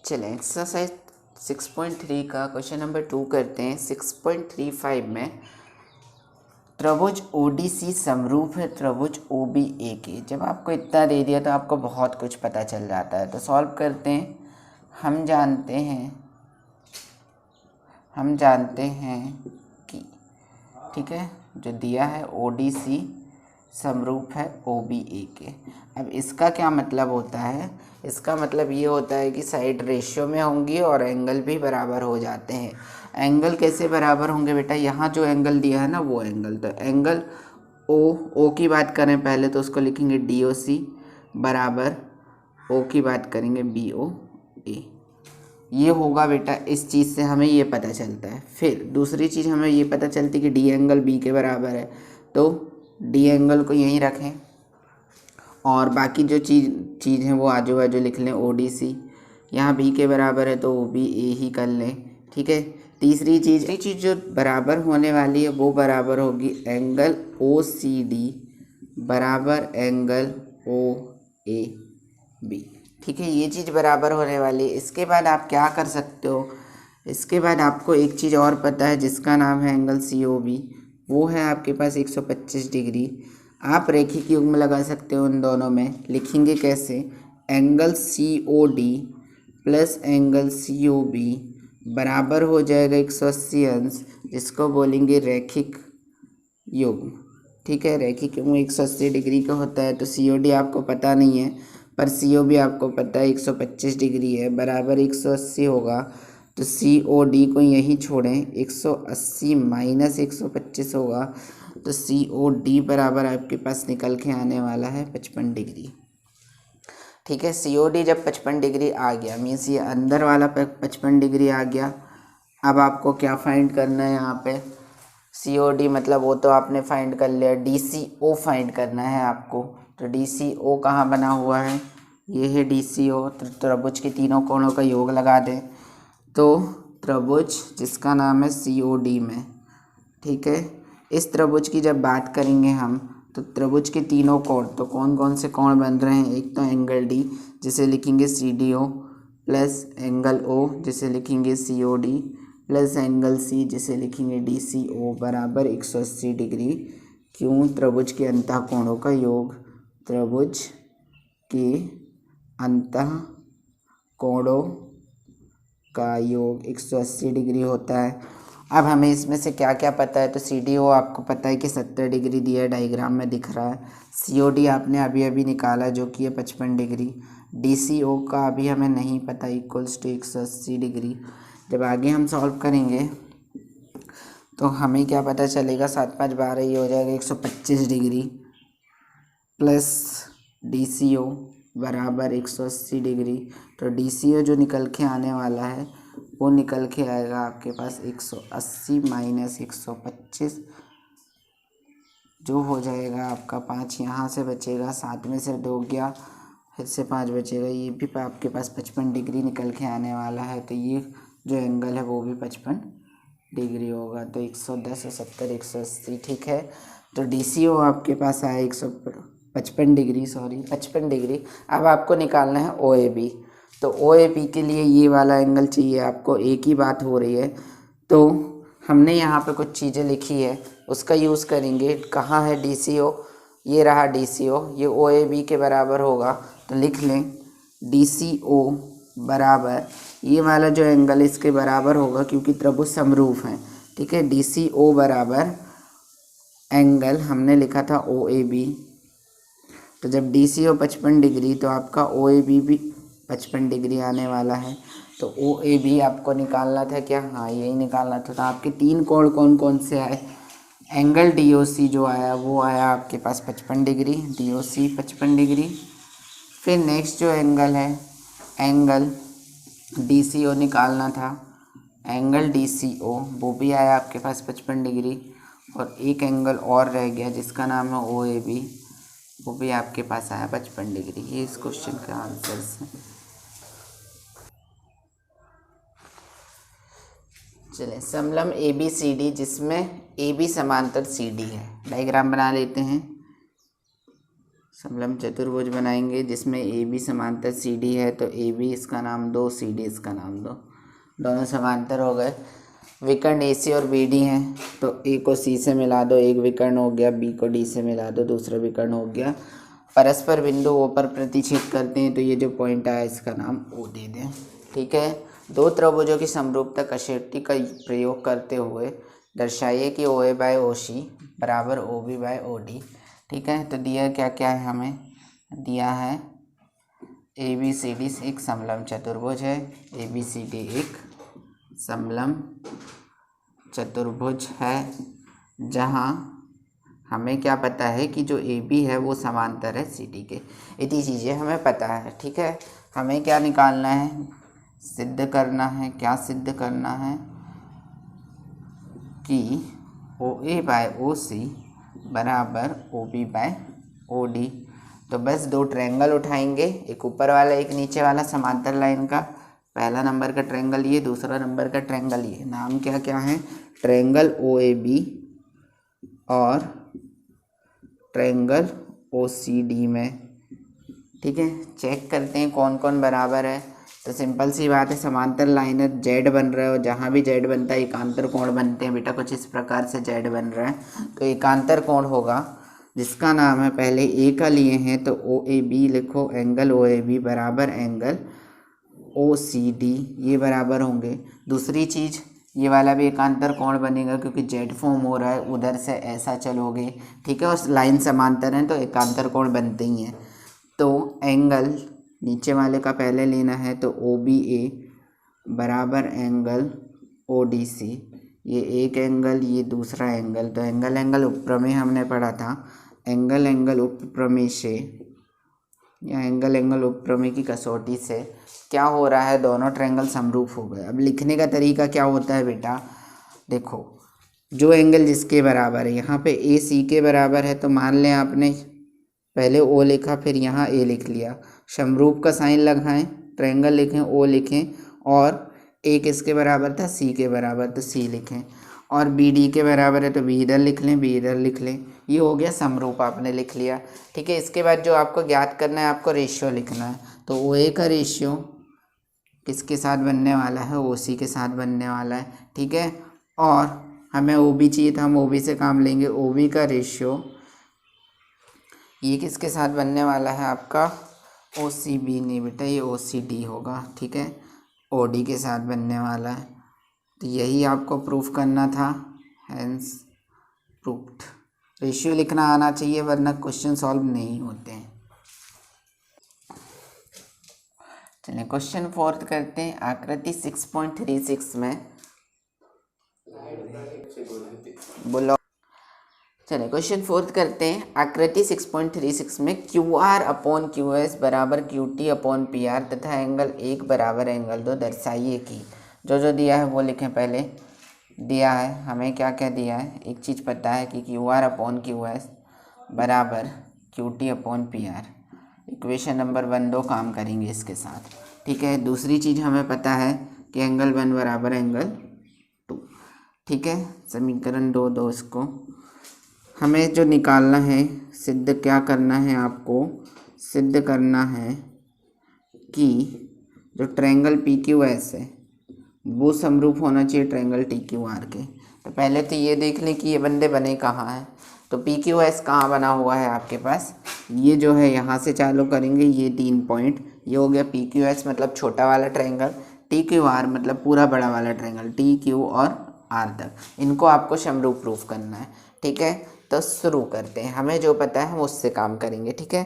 चलें एक्सरसाइज 6.3 का question number 2 करते हैं। 6.35 में त्रिभुज ODC समरूप है त्रिभुज OBA के। जब आपको इतना दे दिया तो आपको बहुत कुछ पता चल जाता है। तो सॉल्व करते हैं। हम जानते हैं कि ठीक है, जो दिया है ODC समरूप है OBA के। अब इसका क्या मतलब होता है? इसका मतलब ये होता है कि साइड रेशियो में होंगी और एंगल भी बराबर हो जाते हैं। एंगल कैसे बराबर होंगे बेटा? यहाँ जो एंगल दिया है ना वो एंगल, तो एंगल O की बात करें पहले तो उसको लिखेंगे DOC बराबर O की बात करेंगे BOA। ये होगा बेटा, इस चीज़ से हमें ये पता चलता है। फिर दूसरी चीज़ हमें ये पता चलती है कि D एंगल B के बराबर है, तो D एंगल को यहीं रखें और बाकी जो चीज़ है वो आजू बाजू लिख लें। ODC यहाँ B के बराबर है तो OBA ही कर लें। ठीक है। तीसरी चीज़ जो बराबर होने वाली है वो बराबर होगी एंगल OCD बराबर एंगल OAB। ठीक है, ये चीज़ बराबर होने वाली है। इसके बाद आप क्या कर सकते हो? इसके बाद आपको एक चीज़ और पता है जिसका नाम है एंगल COB। वो है आपके पास 125 डिग्री। आप रेखिक युग्म लगा सकते हो उन दोनों में। लिखेंगे कैसे? Angle COD plus angle COB बराबर हो जाएगा 180 अंश, जिसको बोलेंगे रैखिक युग्म। ठीक है, रैखिक युग्म 180 डिग्री का होता है। तो COD आपको पता नहीं है पर COB आपको पता है 125 डिग्री है, बराबर 180 होगा। तो COD को यहीं छोड़ें, 180 माइनस 125 होगा, तो COD बराबर आपके पास निकल के आने वाला है 55 डिग्री। ठीक है, COD जब 55 डिग्री आ गया मीन्स ये अंदर वाला 55 डिग्री आ गया। अब आपको क्या फाइंड करना है? यहाँ पे COD मतलब वो तो आपने फाइंड कर लिया, DCO फाइंड करना है आपको। तो DCO कहाँ बना हुआ है? ये है DCO। तो त्रिभुज के तीनों कोणों का योग लगा दें। तो त्रिभुज जिसका नाम है COD में, ठीक है, इस त्रिभुज की जब बात करेंगे हम तो त्रिभुज के तीनों कोण, तो कौन कौन से कोण बन रहे हैं? एक तो एंगल D जिसे लिखेंगे CDO प्लस एंगल O जिसे लिखेंगे COD प्लस एंगल C जिसे लिखेंगे DCO बराबर 180 डिग्री। क्यों? त्रिभुज के अंतः कोणों का योग, त्रिभुज के अंतः कोणों का योग 180 डिग्री होता है। अब हमें इसमें से क्या क्या पता है? तो CDO आपको पता है कि 70 डिग्री दिया है, डायग्राम में दिख रहा है। COD आपने अभी अभी निकाला जो कि है 55 डिग्री। DCO का अभी हमें नहीं पता, इक्वल्स टू 180 डिग्री। जब आगे हम सॉल्व करेंगे तो हमें क्या पता चलेगा? 7 5 12 ये हो जाएगा 125 डिग्री प्लस DCO बराबर 180 डिग्री। तो DCO जो निकल के आने वाला है वो निकल के आएगा आपके पास 180 माइनस 125, जो हो जाएगा आपका 5 यहाँ से बचेगा, 7 में से 2 गया, फिर से 5 बचेगा। ये भी आपके पास 55 डिग्री निकल के आने वाला है। तो ये जो एंगल है वो भी 55 डिग्री होगा। तो 110 और 70 180। ठीक है, तो DCO आपके पास आया 155 डिग्री, 55 डिग्री। अब आपको निकालना है OAB। तो OAB के लिए ये वाला एंगल चाहिए आपको। एक ही बात हो रही है, तो हमने यहाँ पे कुछ चीज़ें लिखी है उसका यूज़ करेंगे। कहाँ है DCO? ये रहा DCO, ये OAB के बराबर होगा। तो लिख लें DCO बराबर ये वाला जो एंगल इसके बराबर होगा क्योंकि त्रिभुज समरूप हैं। ठीक है, DCO बराबर एंगल हमने लिखा था OAB। तो जब DCO 55 डिग्री तो आपका OAB भी 55 डिग्री आने वाला है। तो OAB आपको निकालना था क्या? हाँ, यही निकालना था। तो आपके तीन कोण कौन कौन से आए? एंगल DOC जो आया वो आया आपके पास 55 डिग्री, DOC 55 डिग्री। फिर नेक्स्ट जो एंगल है एंगल DCO निकालना था, एंगल DCO वो भी आया आपके पास 55 डिग्री। और एक एंगल और रह गया जिसका नाम है OAB, वो भी आपके पास आया 55 डिग्री। ये इस क्वेश्चन का आंसर है। चलें, समलंब ABCD जिसमें AB समांतर CD है। डायग्राम बना लेते हैं। समलम चतुर्भुज बनाएंगे जिसमें ए बी समांतर सी डी है, तो ए बी इसका नाम दो, सी डी इसका नाम दो, दोनों समांतर हो गए। विकर्ण ए सी और बी डी हैं, तो ए को सी से मिला दो, एक विकर्ण हो गया, बी को डी से मिला दो, दूसरा विकर्ण हो गया। परस्पर बिंदु ओ पर प्रतिच्छेद करते हैं, तो ये जो पॉइंट आया इसका नाम ओ दे दें। ठीक है, दो त्रिभुजों की समरूपता कसौटी का प्रयोग करते हुए दर्शाइए कि ओ ए बाय ओ सी बराबर O B by O D. ठीक है, तो दिया क्या क्या है, हमें दिया है ए बी सी डी एक समलम चतुर्भुज है, ए बी सी डी एक समलम चतुर्भुज है, जहाँ हमें क्या पता है कि जो ए बी है वो समांतर है सी डी के। इतनी चीज़ें हमें पता है। ठीक है, हमें क्या निकालना है, सिद्ध करना है। क्या सिद्ध करना है कि ओ ए बाय ओ सी बराबर O B by O D. तो बस दो ट्रायंगल उठाएंगे, एक ऊपर वाला एक नीचे वाला समांतर लाइन का। पहला नंबर का ट्रायंगल ये, दूसरा नंबर का ट्रायंगल ये। नाम क्या क्या है, ट्रायंगल ओ ए बी और ट्रायंगल ओ सी डी में। ठीक है, चेक करते हैं कौन कौन बराबर है। तो सिंपल सी बात है, समांतर लाइन है, जेड बन रहा है और जहाँ भी जेड बनता है एकांतर कोण बनते हैं। बेटा कुछ इस प्रकार से जेड बन रहा है, तो एकांतर कोण होगा जिसका नाम है, पहले ए का लिए हैं तो ओ ए बी लिखो, एंगल ओ ए बी बराबर एंगल ओ सी डी, ये बराबर होंगे। दूसरी चीज़, ये वाला भी एकांतर कोण बनेगा क्योंकि जेड फॉर्म हो रहा है, उधर से ऐसा चलोगे। ठीक है, और लाइन समांतर है तो एकांतर कोण बनते ही हैं। तो एंगल नीचे वाले का पहले लेना है, तो ओ बी ए बराबर एंगल ओ डी सी, ये एक एंगल, ये दूसरा एंगल। तो एंगल एंगल उपप्रमेय हमने पढ़ा था, एंगल एंगल उपप्रमेय से या एंगल एंगल उपप्रमेय की कसौटी से क्या हो रहा है, दोनों ट्रायंगल समरूप हो गए। अब लिखने का तरीका क्या होता है बेटा, देखो जो एंगल जिसके बराबर है, यहाँ पे ए सी के बराबर है, तो मान लें आपने पहले ओ लिखा फिर यहाँ ए लिख लिया, समरूप का साइन लगाएं, ट्रायंगल लिखें, ओ लिखें, और ए किसके बराबर था, सी के बराबर, तो सी लिखें, और बी डी के बराबर है तो बी इधर लिख लें, बी इधर लिख लें। ये हो गया समरूप, आपने लिख लिया। ठीक है, इसके बाद जो आपको ज्ञात करना है, आपको रेशियो लिखना है। तो ओ ए का रेशियो किसके साथ बनने वाला है, ओ सी के साथ बनने वाला है। ठीक है, और हमें ओ बी चाहिए था, हम ओ बी से काम लेंगे। ओ बी का रेशियो ये किसके साथ बनने वाला है, आपका ओ सी बी नहीं बेटा, ये ओ सी डी होगा। ठीक है, ओ डी के साथ बनने वाला है। तो यही आपको प्रूफ करना था, हैंस प्रूफ्ड। रेशियो लिखना आना चाहिए वरना क्वेश्चन सॉल्व नहीं होते हैं। चलिए क्वेश्चन फोर्थ करते हैं। आकृति 6.36 में बोलो। चलिए क्वेश्चन फोर्थ करते हैं। आकृति 6.36 में Q R upon Q S बराबर Q T upon P R तथा एंगल 1 बराबर एंगल 2 दर्शाइए कि, जो जो दिया है वो लिखें। पहले दिया है हमें क्या क्या दिया है, एक चीज़ पता है कि Q R upon Q S बराबर Q T upon P R. Equation number 1 2 काम करेंगे इसके साथ। ठीक है, दूसरी चीज़ हमें पता है कि एंगल 1 बराबर एंगल 2। ठीक है, समीकरण 2 दो इसको हमें जो निकालना है, सिद्ध क्या करना है, आपको सिद्ध करना है कि जो ट्रायंगल पी क्यू एस है वो समरूप होना चाहिए ट्रायंगल टी क्यू आर के। तो पहले तो ये देख लें कि ये बंदे बने कहाँ हैं। तो पी क्यू एस कहाँ बना हुआ है आपके पास, ये जो है यहाँ से चालू करेंगे, ये 3 पॉइंट, ये हो गया पी क्यू एस मतलब छोटा वाला ट्रायंगल, टी क्यू आर मतलब पूरा बड़ा वाला ट्रायंगल, टी क्यू और आर तक। इनको आपको समरूप प्रूफ करना है। ठीक है, तो शुरू करते हैं। हमें जो पता है हम उससे काम करेंगे। ठीक है,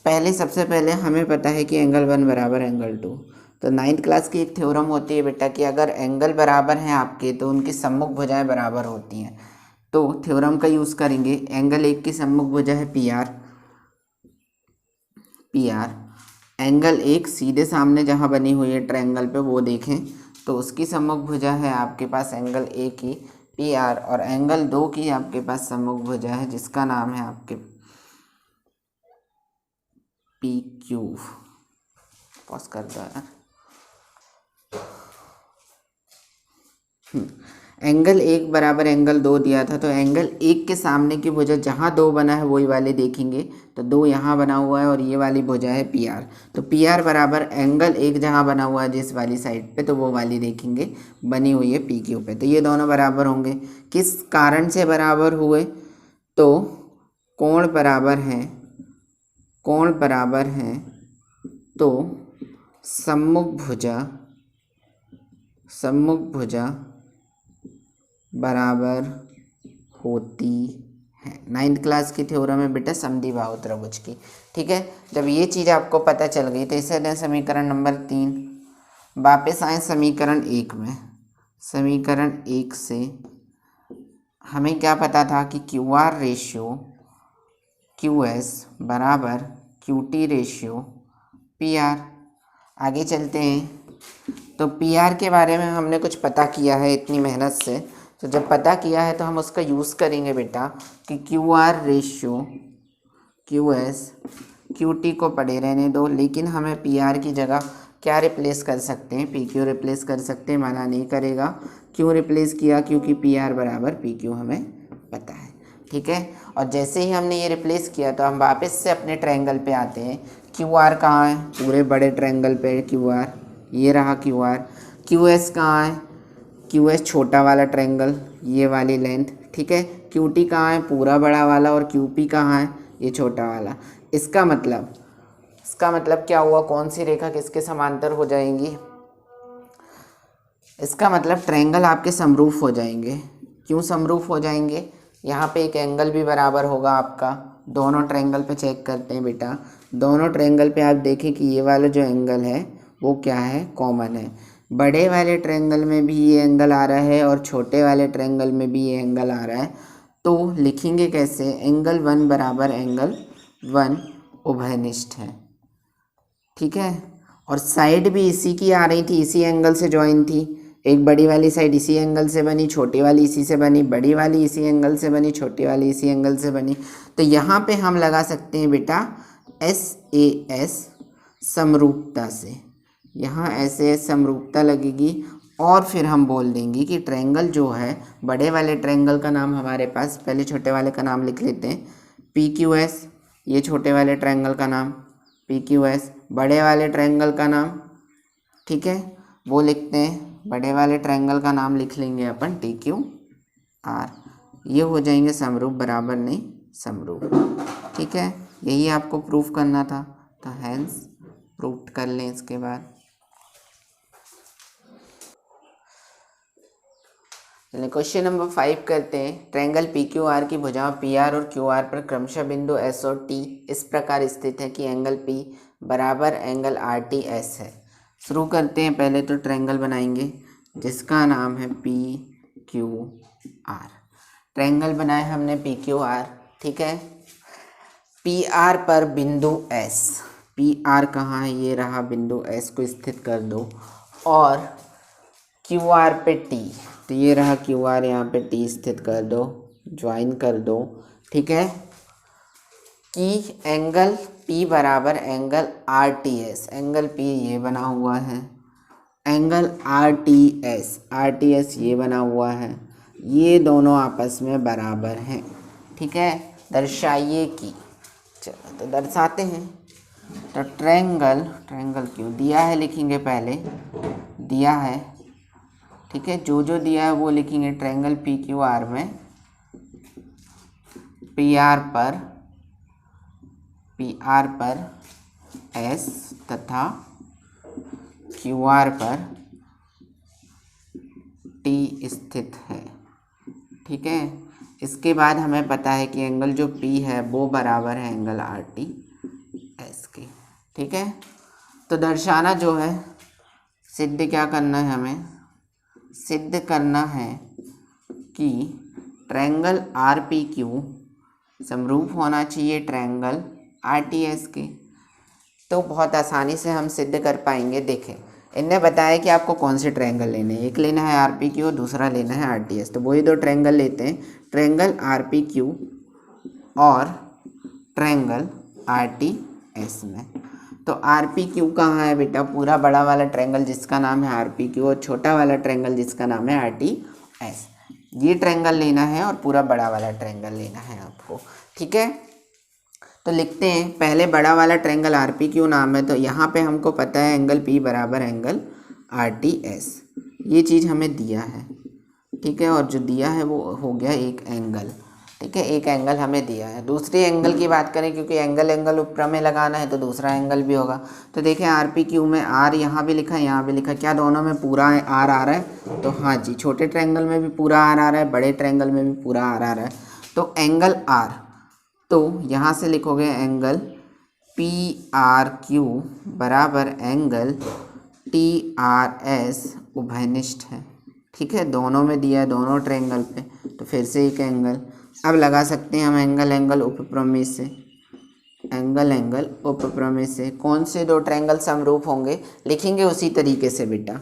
पहले सबसे पहले हमें पता है कि एंगल 1 बराबर एंगल 2। तो 9th क्लास की एक थ्योरम होती है बेटा कि अगर एंगल बराबर हैं आपके तो उनकी सम्मुख भुजाएं बराबर होती हैं। तो थ्योरम का यूज़ करेंगे। एंगल 1 की सम्मुख भुजा है P R, P R. Angle 1 सीधे सामने जहाँ बनी हुई है ट्रायंगल पे वो देखें तो उसकी सम्मुख भुजा है आपके पास एंगल 1 की पी आर, और एंगल 2 की आपके पास सम्मुख भुजा है जिसका नाम है आपके पी क्यू। पॉज कर दो यार। एंगल 1 बराबर एंगल 2 दिया था, तो एंगल 1 के सामने की भुजा जहाँ 2 बना है वही वाले देखेंगे। तो 2 यहाँ बना हुआ है और ये वाली भुजा है पी आर, तो पी आर बराबर एंगल 1 जहाँ बना हुआ है जिस वाली साइड पे, तो वो वाली देखेंगे बनी हुई है पी क्यू पे। तो ये दोनों बराबर होंगे। किस कारण से बराबर हुए? तो कोण बराबर हैं, कोण बराबर हैं तो सम्मुख भुजा बराबर होती है। 9th क्लास की थ्योरम है बेटा समद्विबाहु त्रिभुज की। ठीक है, जब ये चीज़ आपको पता चल गई तो इसे दें समीकरण नंबर 3। वापस आए समीकरण 1 में। समीकरण 1 से हमें क्या पता था कि Q R ratio Q S बराबर Q T ratio P R. आगे चलते हैं, तो पी आर के बारे में हमने कुछ पता किया है इतनी मेहनत से, तो जब पता किया है तो हम उसका यूज़ करेंगे बेटा कि Q R ratio Q S Q T को पड़े रहने दो, लेकिन हमें पी आर की जगह क्या रिप्लेस कर सकते हैं? पी क्यू रिप्लेस कर सकते हैं। माना नहीं करेगा। क्यों रिप्लेस किया? क्योंकि पी आर बराबर पी क्यू हमें पता है। ठीक है, और जैसे ही हमने ये रिप्लेस किया तो हम वापस से अपने ट्रायंगल पे आते हैं। क्यू आर कहाँ है? पूरे बड़े ट्रायंगल पे क्यू आर, ये रहा क्यू आर। क्यू एस कहाँ है? क्यू एस छोटा वाला ट्रायंगल, ये वाली लेंथ। ठीक है, क्यू टी कहाँ है? पूरा बड़ा वाला। और क्यू पी कहाँ है? ये छोटा वाला। इसका मतलब क्या हुआ? कौन सी रेखा किसके समांतर हो जाएंगी? इसका मतलब ट्रायंगल आपके समरूप हो जाएंगे। क्यों समरूप हो जाएंगे? यहाँ पे एक एंगल भी बराबर होगा आपका। दोनों ट्रायंगल पे चेक करते हैं बेटा। दोनों ट्रायंगल पे आप देखें कि ये वाला जो एंगल है वो क्या है? कॉमन है। बड़े वाले ट्रायंगल में भी ये एंगल आ रहा है और छोटे वाले ट्रायंगल में भी ये एंगल आ रहा है। तो लिखेंगे कैसे? एंगल 1 बराबर एंगल 1 उभयनिष्ठ है। ठीक है, और साइड भी इसी की आ रही थी, इसी एंगल से ज्वाइन थी। एक बड़ी वाली साइड इसी एंगल से बनी, छोटी वाली इसी से बनी, बड़ी वाली इसी एंगल से बनी, छोटी वाली इसी एंगल से बनी। तो यहाँ पे हम लगा सकते हैं बेटा SAS समरूपता से। यहाँ SAS समरूपता लगेगी और फिर हम बोल देंगे कि ट्रायंगल जो है, बड़े वाले ट्रायंगल का नाम हमारे पास, पहले छोटे वाले का नाम लिख लेते हैं PQS। ये छोटे वाले ट्रायंगल का नाम PQS, बड़े वाले ट्रायंगल का नाम, ठीक है, वो लिखते हैं। बड़े वाले ट्रायंगल का नाम लिख लेंगे अपन TQR। ये हो जाएंगे समरूप, बराबर नहीं समरूप। ठीक है, यही आपको प्रूफ करना था, तो हैंस प्रूफ कर लें। इसके बाद चलिए क्वेश्चन नंबर 5 करते हैं। ट्रायंगल PQR की भुजाओं PR और QR पर क्रमशः बिंदु S और T इस प्रकार स्थित है कि एंगल P बराबर एंगल RTS है। शुरू करते हैं। पहले तो ट्रायंगल बनाएंगे जिसका नाम है PQR। ट्रायंगल बनाए हमने PQR। ठीक है, PR पर बिंदु S, PR कहाँ है? ये रहा बिंदु S को स्थित कर दो, और QR पे T, तो ये रहा QR, यहाँ पे T स्थित कर दो, ज्वाइन कर दो। ठीक है, कि एंगल P बराबर एंगल RTS, एंगल P ये बना हुआ है, एंगल RTS ये बना हुआ है, ये दोनों आपस में बराबर हैं। ठीक है, दर्शाइए कि, चलो तो दर्शाते हैं। तो ट्रायंगल क्यों दिया है लिखेंगे, पहले दिया है। ठीक है, जो जो दिया है वो लिखेंगे। ट्रायंगल PQR में PR पर S तथा QR पर T स्थित है। ठीक है, इसके बाद हमें पता है कि एंगल जो P है वो बराबर है एंगल RTS के। ठीक है, तो दर्शाना जो है, सिद्ध क्या करना है? हमें सिद्ध करना है कि ट्रायंगल RPQ समरूप होना चाहिए ट्रायंगल RTS के। तो बहुत आसानी से हम सिद्ध कर पाएंगे। देखें, इनने बताया कि आपको कौन से ट्रायंगल लेने हैं। एक लेना है RPQ और दूसरा लेना है RTS। तो वही दो ट्रायंगल लेते हैं, ट्रायंगल RPQ और ट्रायंगल RTS में। तो RPQ कहाँ है बेटा? पूरा बड़ा वाला ट्रायंगल जिसका नाम है RPQ, और छोटा वाला ट्रायंगल जिसका नाम है RTS। एस। ये ट्रायंगल लेना है और पूरा बड़ा वाला ट्रायंगल लेना है आपको, ठीक है। तो लिखते हैं, पहले बड़ा वाला ट्रायंगल आर पी क्यू नाम है, तो यहाँ पे हमको पता है एंगल पी बराबर एंगल आर टी एस, ये चीज़ हमें दिया है, ठीक है। और जो दिया है वो हो गया एक एंगल, ठीक है, एक एंगल हमें दिया है। दूसरे एंगल की बात करें, क्योंकि एंगल ऊपर में लगाना है तो दूसरा एंगल भी होगा। तो देखें आर पी क्यू में आर यहाँ भी लिखा है, यहाँ भी लिखा है, क्या दोनों में पूरा आर आ रहा है? तो हाँ जी, छोटे ट्रायंगल में भी पूरा आर आ रहा है, बड़े ट्रायंगल में भी पूरा आर आ रहा है। तो एंगल आर, तो यहाँ से लिखोगे एंगल पी आर क्यू बराबर एंगल टी आर एस उभयनिष्ठ है, ठीक है। दोनों में दिया है, दोनों ट्रायंगल पे, तो फिर से एक एंगल। अब लगा सकते हैं हम एंगल उपप्रमेय से, एंगल उपप्रमेय से कौन से दो ट्रायंगल समरूप होंगे, लिखेंगे उसी तरीके से बेटा।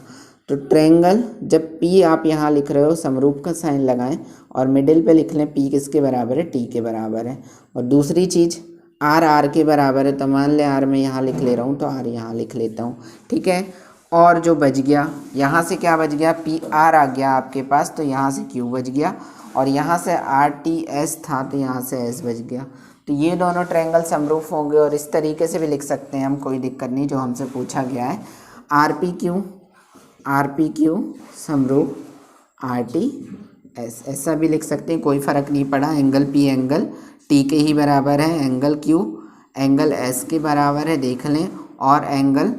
तो ट्रायंगल, जब पी आप यहाँ लिख रहे हो समरूप का साइन लगाएं और मिडिल पे लिख लें पी किसके बराबर है? टी के बराबर है। और दूसरी चीज़ आर के बराबर है, तो मान लें आर मैं यहाँ लिख ले रहा हूँ, तो आर यहाँ लिख लेता हूँ, ठीक है। और जो बच गया यहाँ से क्या बच गया? पी आर आ गया आपके पास, तो यहाँ से क्यू बच गया, और यहाँ से आर टी एस था तो यहाँ से एस बच गया। तो ये दोनों ट्रायंगल समरूप होंगे। और इस तरीके से भी लिख सकते हैं हम, कोई दिक्कत नहीं, जो हमसे पूछा गया है आर पी क्यू समरूप आर टी एस, ऐसा भी लिख सकते हैं, कोई फ़र्क नहीं पड़ा। एंगल पी एंगल टी के ही बराबर है, एंगल क्यू एंगल एस के बराबर है, देख लें। और एंगल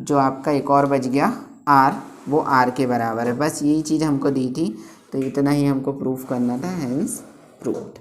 जो आपका एक और बच गया आर, वो आर के बराबर है। बस यही चीज़ हमको दी थी, तो इतना ही हमको प्रूफ करना था, हैंस प्रूव्ड।